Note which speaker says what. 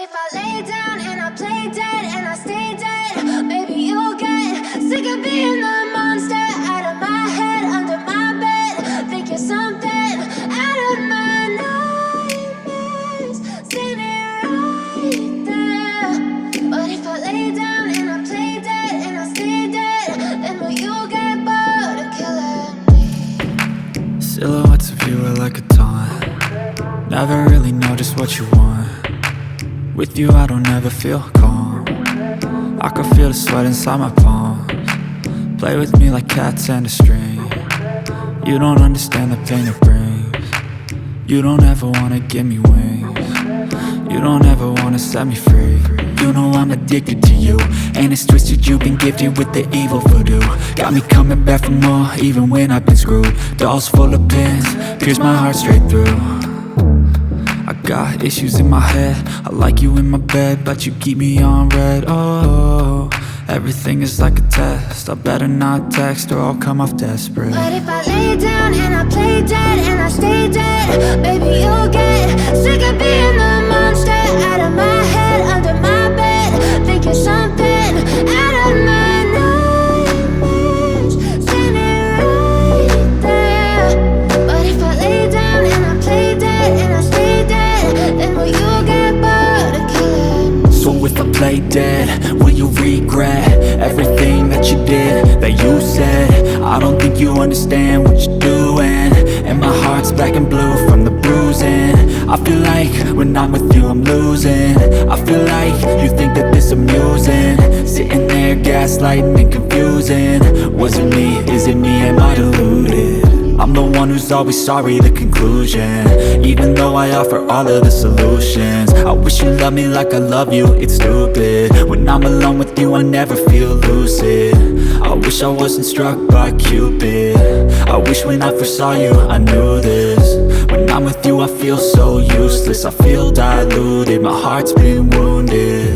Speaker 1: if I lay down and I play dead and I stay dead, maybe you'll get sick of being the monster out of my head, under my bed. Think you're something out of my nightmares, standing right there. But if I lay down and I play dead and I stay dead, then will you get bored of killing me?
Speaker 2: Silhouettes of you are like a taunt. Never really know just what you want. With you I don't ever feel calm. I can feel the sweat inside my palms. Play with me like cats and a string. You don't understand the pain it brings. You don't ever wanna give me wings. You don't ever wanna set me free. You know I'm addicted to you, and it's twisted, you've been gifted with the evil voodoo. Got me coming back for more, even when I've been screwed. Dolls full of pins, pierce my heart straight through. I got issues in my head, I like you in my bed, but you keep me on red. Oh, everything is like a test. I better not text or I'll come off desperate.
Speaker 1: But if I lay down and I play dead and I stay dead, maybe you'll get sick of being the monster out of my head, under my bed. Think you're something out of my nightmares, standing right there. But if I lay down and I play dead and I stay dead, then will you get bored of killing me?
Speaker 2: So if I play dead, will you regret everything that you did, that you said? I don't think you understand what you're doing, and my heart's black and blue from the bruising. I feel like when I'm with you I'm losing. I feel like you think that this amusing, sitting there gaslighting and confusing. Was it me? Is it me? Am I deluded? I'm the one who's always sorry, the conclusion, even though I offer all of the solutions. I wish you loved me like I love you, it's stupid. When I'm alone with you I never feel lucid. I wish I wasn't struck by Cupid. I wish when I first saw you I knew this. When I'm with you I feel so useless, I feel diluted, my heart's been wounded.